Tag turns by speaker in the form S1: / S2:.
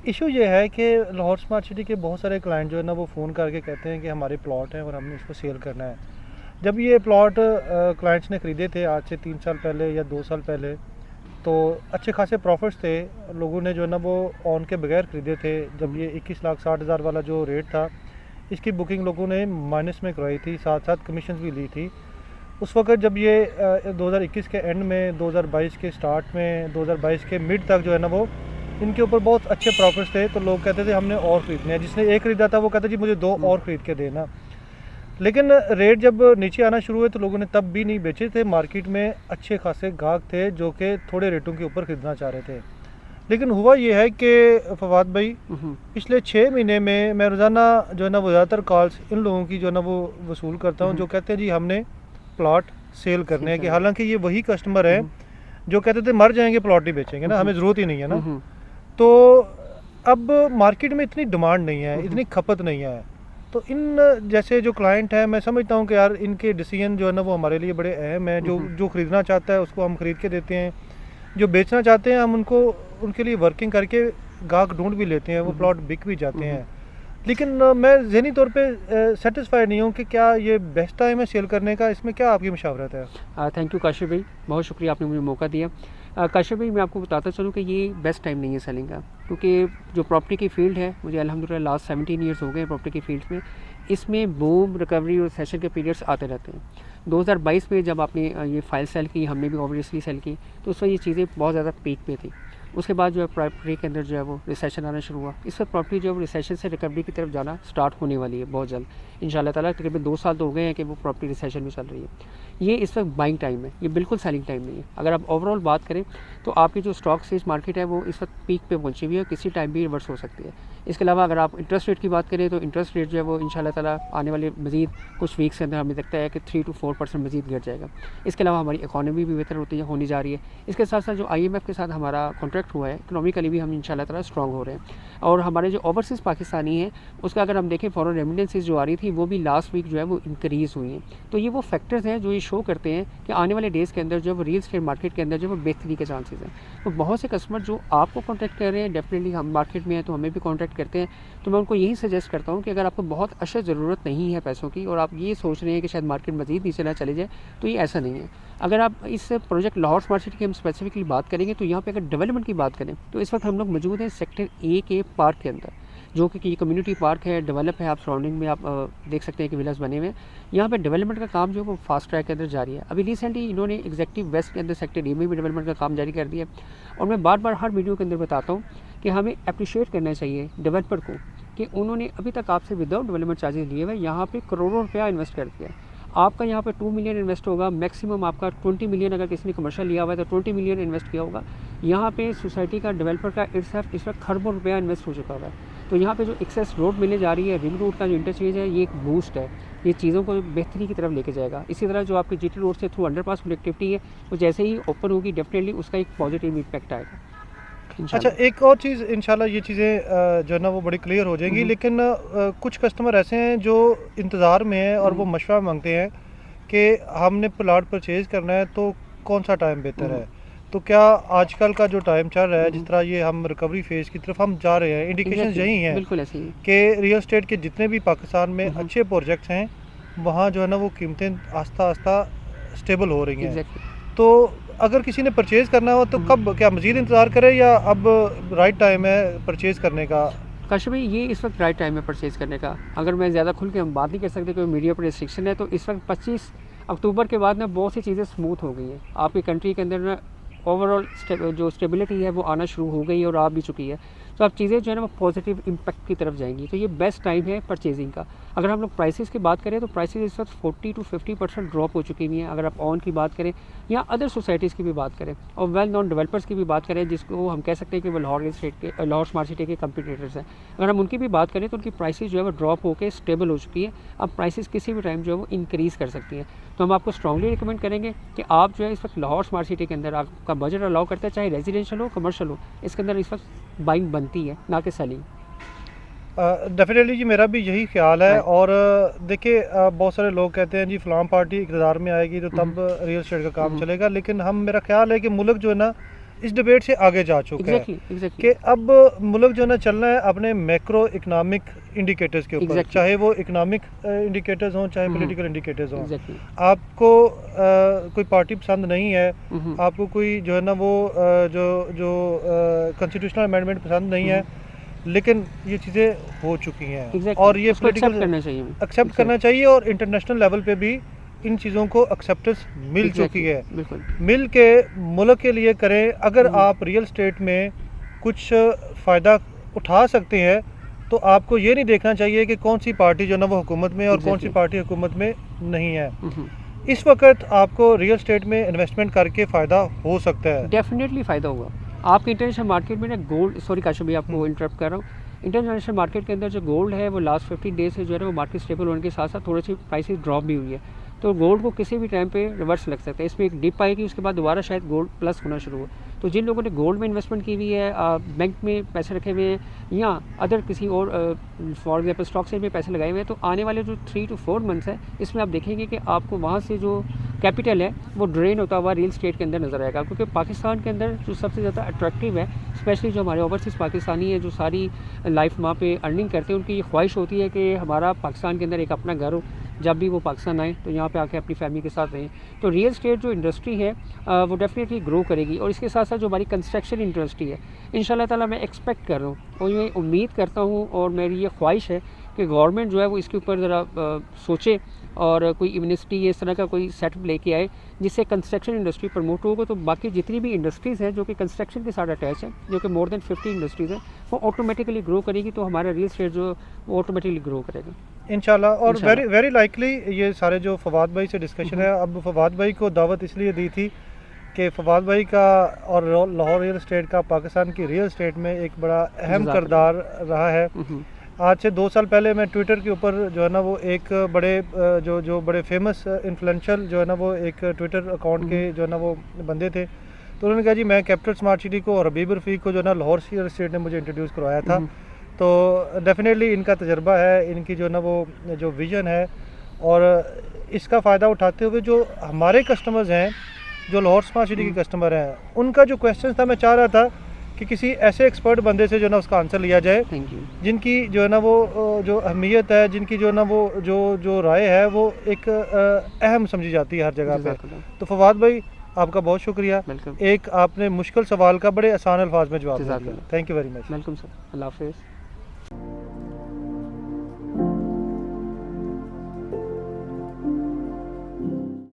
S1: Issue ये है कि लाहौर स्मार्ट सिटी के बहुत सारे क्लाइंट जो है ना वो फ़ोन करके कहते हैं कि हमारे प्लॉट हैं और हमने इसको सेल करना है। जब ये प्लॉट क्लाइंट्स ने ख़रीदे थे आज से 3 साल पहले या 2 साल पहले, तो अच्छे खासे प्रॉफिट्स थे। लोगों ने जो है ना वो ऑन के बगैर ख़रीदे थे। जब ये 21,60,000 वाला जो रेट था, इसकी बुकिंग लोगों ने माइनस में करवाई थी, साथ साथ कमीशन भी ली थी। उस वक्त जब ये 2021 के एंड में, 2022 के स्टार्ट में, 2022 के मिड तक जो है ना वो इनके ऊपर बहुत अच्छे प्रॉफिट्स थे। तो लोग कहते थे हमने और ख़रीदने हैं। जिसने एक ख़रीदा था वो कहता जी मुझे 2 और ख़रीद के देना। लेकिन रेट जब नीचे आना शुरू हुए तो लोगों ने तब भी नहीं बेचे थे। मार्केट में अच्छे खासे ग्राहक थे जो कि थोड़े रेटों के ऊपर ख़रीदना चाह रहे थे। लेकिन हुआ ये है कि फवाद भाई, पिछले 6 महीने में मैं रोज़ाना जो है ना वो ज़्यादातर कॉल्स इन लोगों की जो है ना वो वसूल करता हूँ जो कहते हैं जी हमने प्लॉट सेल करने हैं। कि हालांकि ये वही कस्टमर हैं जो कहते थे मर जाएंगे प्लॉट ही बेचेंगे ना, हमें ज़रूरत ही नहीं है ना। तो अब मार्केट में इतनी डिमांड नहीं है, इतनी खपत नहीं है। तो इन जैसे जो क्लाइंट हैं, मैं समझता हूँ कि यार इनके डिसीजन जो है ना वो हमारे लिए बड़े अहम हैं। जो ख़रीदना चाहता है उसको हम ख़रीद के देते हैं, जो बेचना चाहते हैं हम उनको उनके लिए वर्किंग करके गाहक ढूंढ भी लेते हैं, वो प्लॉट बिक भी जाते हैं। लेकिन मैं ज़हनी तौर पे सेटिस्फाइड नहीं हूँ कि क्या ये बेस्ट टाइम है सेल करने का। इसमें क्या आपकी मशावरत है?
S2: थैंक यू काशिफ भाई, बहुत शुक्रिया आपने मुझे मौका दिया। काशिफ भाई, मैं आपको बताता चलूँ कि ये बेस्ट टाइम नहीं है सेलिंग का, क्योंकि जो प्रॉपर्टी की फील्ड है, मुझे अल्हम्दुलिल्लाह लास्ट 17 ईयर्स हो गए प्रॉपर्टी की फील्ड में। इसमें बूम, रिकवरी और सेशन के पीरियड्स आते रहते हैं। 2022 में जब आपने ये फाइल सेल की, हमने भी ऑब्वियसली सेल की, तो उस वक्त ये चीज़ें बहुत ज़्यादा पीक पे थी। उसके बाद जो है प्रॉपर्टी के अंदर जो है वो रिसेशन आना शुरू हुआ। इस वक्त प्रॉपर्टी जो है वो रिसेशन से रिकवरी की तरफ जाना स्टार्ट होने वाली है बहुत जल्द इंशाल्लाह ताला। तकरीबन 2 साल तो हो गए हैं कि वो प्रॉपर्टी रिसेशन में चल रही है। ये इस वक्त बाइंग टाइम है, ये बिल्कुल सेलिंग टाइम नहीं है। अगर आप ओवरऑल बात करें तो आपकी जो स्टॉक एक्सचेंज मार्केट है वो इस वक्त पीक पे पहुंची हुई है, किसी टाइम भी रिवर्स हो सकती है। इसके अलावा अगर आप इंटरेस्ट रेट की बात करें तो इंटरेस्ट रेट जो है वो इंशाल्लाह ताला आने वाले मज़ीद कुछ वीक्स के अंदर हमें लगता है कि 3 to 4% मज़ीद गिर जाएगा। इसके अलावा हमारी इकॉनमी भी बेहतर होनी जा रही है। इसके साथ साथ जो IMF के साथ हमारा कॉन्ट्रैक्ट हुआ है, इकोनॉमिकली भी हम इंशाल्लाह ताला स्ट्रॉन्ग हो रहे हैं। और हमारे जो ओवरसीज़ पाकिस्तानी हैं उसका अगर हम देखें, फॉरेन रेमिटेंसेस जो आ रही थी वो भी लास्ट वीक जो है वो इंक्रीज़ हुई हैं। तो ये वो फैक्टर्स हैं जो ये शो करते हैं कि आने वाले डेज़ के अंदर जो वो रियल स्टेट मार्केट के अंदर जो वो बेहतरी के चांसेस हैं। तो बहुत से कस्टमर जो आपको कॉन्टैक्ट कर रहे हैं, डेफिनेटली हम मार्केट में हैं तो हमें भी कॉन्टैक्ट करते हैं। तो मैं उनको यही सजेस्ट करता हूँ कि अगर आपको बहुत अशद ज़रूरत नहीं है पैसों की और आप ये सोच रहे हैं कि शायद मार्केट मज़ीद नीचे ना चले जाए, तो ये ऐसा नहीं है। अगर आप इस प्रोजेक्ट लाहौर स्मार्ट सिटी की हम स्पेसिफिकली बात करेंगे तो यहाँ पे अगर डेवलपमेंट की बात करें तो इस वक्त हम लोग मौजूद हैं सेक्टर A के पार्क के अंदर, जो कि कम्युनिटी पार्क है, डेवलप है। आप सराउंडिंग में आप देख सकते हैं कि विलास बने हुए हैं। यहाँ पे डेवलपमेंट का काम जो है वो फास्ट ट्रैक के अंदर जारी है। अभी रिसेंटली इन्होंने एग्जेक्टिव वेस्ट के अंदर सेक्टर A में भी डेवलपमेंट का काम जारी कर दिया। और मैं बार बार हर वीडियो के अंदर बताता हूँ कि हमें अप्रिशिएट करना चाहिए डेवलपर को कि उन्होंने अभी तक आपसे विदाउट डेवलपमेंट चार्जेस लिए हुए यहाँ पे करोड़ों रुपया इन्वेस्ट कर दिया। आपका यहाँ पे 2 मिलियन इन्वेस्ट होगा, मैक्सिमम आपका 20 मिलियन, अगर किसी ने कमर्शियल लिया हुआ है तो 20 मिलियन इन्वेस्ट किया होगा। यहाँ पे सोसाइटी का डेवलपर का इस वक्त खरबों रुपया इन्वेस्ट हो चुका हुआ है। तो यहाँ पे जो एक्सेस रोड मिलने जा रही है, रिंग रोड का जो इंटरचेंज है, ये एक बूस्ट है, ये चीज़ों को बेहतरी की तरफ लेके जाएगा। इसी तरह जो आपकी GT रोड से थ्रू अंडरपास कनेक्टिविटी है वो जैसे ही ओपन होगी डेफिनेटली उसका एक पॉजिटिव इम्पैक्ट आएगा।
S1: अच्छा, एक और चीज़, इंशाल्लाह ये चीज़ें जो है ना वो बड़ी क्लियर हो जाएंगी। लेकिन कुछ कस्टमर ऐसे हैं जो इंतज़ार में हैं और वो मशवरा मांगते हैं कि हमने प्लाट परचेज़ करना है तो कौन सा टाइम बेहतर है। तो क्या आजकल का जो टाइम चल रहा है, जिस तरह ये हम रिकवरी फेज़ की तरफ हम जा रहे हैं, इंडिकेशन यही हैं
S2: बिल्कुल ऐसे ही
S1: कि रियल एस्टेट के जितने भी पाकिस्तान में अच्छे प्रोजेक्ट्स हैं वहाँ जो है ना वो कीमतें आस्ता आस्ता स्टेबल हो रही हैं। तो अगर किसी ने परचेज़ करना हो तो कब, क्या मज़ीद इंतज़ार करे या अब राइट टाइम है परचेज़ करने का?
S2: काशिफ भाई, ये इस वक्त राइट टाइम है परचेज़ करने का। अगर मैं ज़्यादा खुल के हम बात नहीं कर सकते, कोई मीडिया पर रिस्ट्रिक्शन है, तो इस वक्त 25 अक्टूबर के बाद ना बहुत सी चीज़ें स्मूथ हो गई हैं। आपकी कंट्री के अंदर ना ओवरऑल जो स्टेबिलिटी है वो आना शुरू हो गई है और आ भी चुकी है। तो अब चीज़ें जो है ना वो पॉजिटिव इम्पैक्ट की तरफ जाएंगी। तो ये बेस्ट टाइम है परचेजिंग का। अगर हम लोग प्राइसेस की बात करें तो प्राइसेस इस वक्त 40 to 50% ड्रॉप हो चुकी हुई हैं। अगर आप ऑन की बात करें या अदर सोसाइटीज़ की भी बात करें और वेल नॉन डेवलपर्स की भी बात करें, जिसको हम कह सकते हैं कि वो लाहौर स्मार्ट सिटी के कंपटीटर्स हैं, अगर हम उनकी भी बात करें तो उनकी प्राइसेस जो है वो ड्रॉप होकर स्टेबल हो चुकी है। अब प्राइसेस किसी भी टाइम जो है वो इंक्रीज़ कर सकती हैं। तो हम आपको स्ट्रांगली रिकमेंड करेंगे कि आप जो है इस वक्त लाहौर स्मार्ट सिटी के अंदर आपका बजट अलाउ करता है, चाहे रेजिडेंशियल हो, कमर्शियल हो, इसके अंदर इस वक्त बाइंग बनती है, ना कि सेलिंग।
S1: डेफिनेटली जी, मेरा भी यही ख्याल है। और देखिए, बहुत सारे लोग कहते हैं जी फलां पार्टी इक़्तिदार में आएगी तो तब रियल एस्टेट का काम चलेगा। लेकिन मेरा ख्याल है कि मुल्क जो है ना इस डिबेट से आगे जा चुका है
S2: एग्जैक्टली
S1: कि अब मुल्क जो है ना चलना है अपने मैक्रो इकोनॉमिक इंडिकेटर्स के ऊपर,
S2: Exactly.
S1: चाहे वो इकोनॉमिक इंडिकेटर्स हों चाहे
S2: हम्म।
S1: पॉलिटिकल इंडिकेटर्स हों।
S2: एग्जैक्टली
S1: आपको कोई पार्टी पसंद नहीं है, आपको कोई जो है ना वो जो जो कॉन्स्टिट्यूशनल अमेंडमेंट पसंद नहीं है, लेकिन ये चीज़ें हो चुकी हैं
S2: एग्जैक्टली
S1: और ये
S2: उसको एक्सेप्ट
S1: पॉलिटिकल
S2: करना चाहिए
S1: एक्सेप्ट करना चाहिए और इंटरनेशनल लेवल पे भी इन चीज़ों को एक्सेप्टेंस मिल
S2: Exactly.
S1: चुकी है।
S2: बिल्कुल
S1: मिल के मुल्क के लिए करें। अगर
S2: हम्म।
S1: आप रियल स्टेट में कुछ फ़ायदा उठा सकते हैं तो आपको ये नहीं देखना चाहिए कि कौन सी पार्टी जो है ना वो हुकूमत में और कौन सी
S2: Exactly.
S1: पार्टी हुकूमत में नहीं है।
S2: हम्म।
S1: इस वक्त आपको रियल स्टेट में इन्वेस्टमेंट करके फ़ायदा हो सकता है।
S2: डेफिनेटली फ़ायदा होगा आपके इंटरनेशनल मार्केट में ना गोल्ड, सॉरी काशिफ भाई आपको इंटरप्ट कर रहा हूँ, इंटरनेशनल मार्केट के अंदर जो गोल्ड है वो लास्ट 15 डेज से जो है ना वो मार्केट स्टेबल होने के साथ साथ थोड़ी सी प्राइसेस ड्रॉप भी हुई है, तो गोल्ड को किसी भी टाइम पे रिवर्स लग सकता है। इसमें एक डिप आएगी, उसके बाद दोबारा शायद गोल्ड प्लस होना शुरू हो। तो जिन लोगों ने गोल्ड में इन्वेस्टमेंट की हुई है, बैंक में पैसे रखे हुए हैं या अदर किसी और फॉर एग्जाम्पल स्टॉक से में पैसे लगाए हुए हैं, तो आने वाले जो 3 to 4 मंथ्स है इसमें आप देखेंगे कि आपको वहाँ से जो कैपिटल है वो ड्रेन होता हुआ रियल स्टेट के अंदर नज़र आएगा। क्योंकि पाकिस्तान के अंदर जो सबसे ज़्यादा अट्रैक्टिव है, स्पेशली जो हमारे ओवरसीज़ पाकिस्तानी है जो सारी लाइफ वहाँ पे अर्निंग करते हैं, उनकी ये ख्वाहिश होती है कि हमारा पाकिस्तान के अंदर एक अपना घर हो, जब भी वो पाकिस्तान आए तो यहाँ पे आके अपनी फैमिली के साथ रहें। तो रियल स्टेट जो इंडस्ट्री है वो डेफिनेटली ग्रो करेगी। और इसके साथ साथ जो हमारी कंस्ट्रक्शन इंडस्ट्री है, इंशाल्लाह ताला मैं एक्सपेक्ट कर रहा हूँ और मैं उम्मीद करता हूँ और मेरी ये ख्वाहिश है कि गवर्नमेंट जो है वो इसके ऊपर ज़रा सोचे और कोई यूनिवर्सिटी इस तरह का कोई सेटअप लेके आए जिससे कंस्ट्रक्शन इंडस्ट्री प्रमोट होगा। तो बाकी जितनी भी इंडस्ट्रीज़ हैं जो कि कंस्ट्रक्शन के साथ अटैच है, जो कि मोर देन 50 इंडस्ट्रीज़ हैं, वो ऑटोमेटिकली ग्रो करेगी। तो हमारा रियल स्टेट जो वो ऑटोमेटिकली ग्रो करेगा
S1: इंशाल्लाह। और
S2: इंशाल्लाह।
S1: वेरी वेरी लाइकली ये सारे जो फवाद भाई से डिस्कशन है, अब फवाद भाई को दावत इसलिए दी थी कि फवाद भाई का और लाहौर रियल स्टेट का पाकिस्तान की रियल स्टेट में एक बड़ा अहम
S2: जज़ाकल्लाह।
S1: किरदार रहा है। आज से 2 साल पहले मैं ट्विटर के ऊपर जो है ना वो एक बड़े जो बड़े फेमस इन्फ्लुएंशियल जो है ना वो एक ट्विटर अकाउंट के जो है ना वो बंदे थे, तो उन्होंने कहा जी मैं कैपिटल स्मार्ट सिटी को और हबीब रफ़ीक को जो है ना लाहौर रियल स्टेट ने मुझे इंट्रोड्यूस करवाया था। तो डेफिनेटली इनका तजर्बा है, इनकी जो ना वो जो विज़न है और इसका फ़ायदा उठाते हुए जो हमारे कस्टमर्स हैं, जो लाहौर स्मार्ट सिटी के कस्टमर हैं, उनका जो क्वेश्चन था मैं चाह रहा था कि किसी ऐसे एक्सपर्ट बंदे से जो ना उसका आंसर लिया जाए,
S2: थैंक यू।
S1: जिनकी जो है ना वो जो अहमियत है, जिनकी जो ना वो जो राय है वो एक अहम समझी जाती है हर जगह पे।
S2: जज़ाकल्लाह।
S1: तो फवाद भाई आपका बहुत शुक्रिया,
S2: वेलकम
S1: एक आपने मुश्किल सवाल का बड़े आसान अल्फाज में जवाब दिया।
S2: जज़ाकल्लाह।
S1: Thank you very much.
S2: Welcome sir, अल्लाह हाफिज़।